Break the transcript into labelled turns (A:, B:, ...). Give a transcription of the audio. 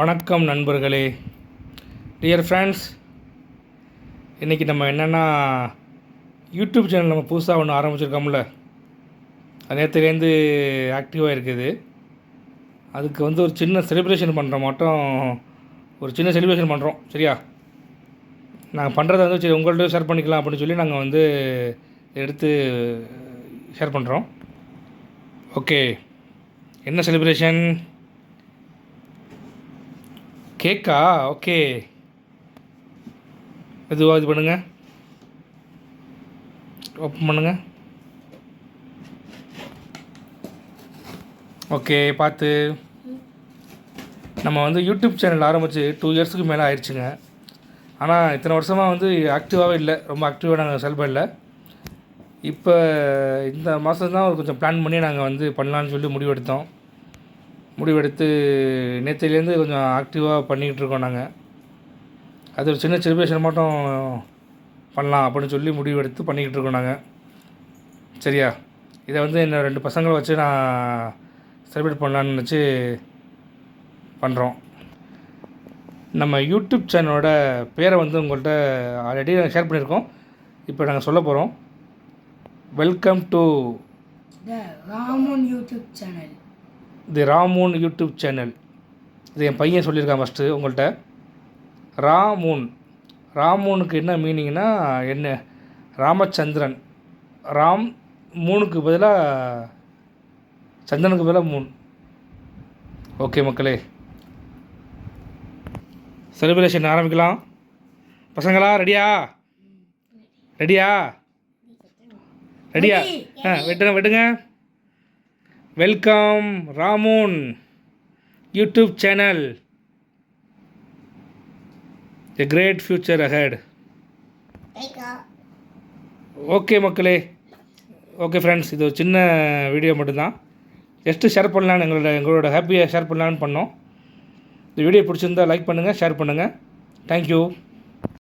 A: வணக்கம் நண்பர்களே, dear friends. இன்றைக்கி நம்ம என்னென்னா யூடியூப் சேனல் நம்ம புதுசாக ஒன்று ஆரம்பிச்சிருக்கோம்ல, அது நேற்றுலேருந்து ஆக்டிவாக இருக்குது. அதுக்கு ஒரு சின்ன செலிப்ரேஷன் பண்ணுற மட்டும் ஒரு சின்ன செலிப்ரேஷன் பண்ணுறோம். சரியா? நாங்கள் பண்ணுறத சரி உங்கள்கிட்ட ஷேர் பண்ணிக்கலாம் அப்படின்னு சொல்லி நாங்கள் எடுத்து ஷேர் பண்ணுறோம். ஓகே, என்ன செலிப்ரேஷன்? கேக்கா? ஓகே, மெதுவாக இது பண்ணுங்கள், ஓப்பன் பண்ணுங்கள். ஓகே, பார்த்து. நம்ம யூடியூப் சேனல் ஆரம்பித்து 2 இயர்ஸுக்கு மேலே ஆயிடுச்சுங்க. ஆனால் இத்தனை வருஷமாக ஆக்டிவாகவே இல்லை, ரொம்ப ஆக்டிவாக நாங்கள் செயல்படல. இப்போ இந்த மாதம் தான் கொஞ்சம் பிளான் பண்ணி நாங்கள் பண்ணலான்னு சொல்லி முடிவெடுத்து நேற்றுலேருந்து கொஞ்சம் ஆக்டிவாக பண்ணிக்கிட்டு இருக்கோம். நாங்கள் அது ஒரு சின்ன செலிப்ரேஷன் மட்டும் பண்ணலாம் அப்படின்னு சொல்லி முடிவெடுத்து பண்ணிக்கிட்டு இருக்கோம் நாங்கள். சரியா? இதை என்ன 2 பசங்களை வச்சு நான் செலிப்ரேட் பண்ணலான்னு நினச்சி பண்ணுறோம். நம்ம யூடியூப் சேனலோட பேரை உங்கள்கிட்ட ஆல்ரெடி நாங்கள் ஷேர் பண்ணியிருக்கோம். இப்போ நாங்கள் சொல்ல போகிறோம். வெல்கம் டு
B: தி ராமூன் யூடியூப் சேனல்.
A: தி ராமூன் யூடியூப் சேனல். இது என் பையன் சொல்லியிருக்கான் ஃபஸ்ட்டு உங்கள்கிட்ட. ராமூனுக்கு என்ன மீனிங்னா என்ன? ராமச்சந்திரன். ராம் மூணுக்கு பதிலாக சந்திரனுக்கு பதிலாக மூன். ஓகே மக்களே, செலிப்ரேஷன் ஆரம்பிக்கலாம். பசங்களா ரெடியா? வெட்டுங்க. வெல்கம் ராமூன் YouTube channel. A great future ahead. Okay மக்களே, ஓகே ஃப்ரெண்ட்ஸ், இது ஒரு சின்ன வீடியோ மட்டும்தான். ஜஸ்ட்டு ஷேர் பண்ணலான்னு எங்களோட ஹாப்பியாக ஷேர் பண்ணலான்னு பண்ணோம். இந்த வீடியோ பிடிச்சிருந்தால் லைக் பண்ணுங்கள், ஷேர் பண்ணுங்கள். தேங்க்யூ.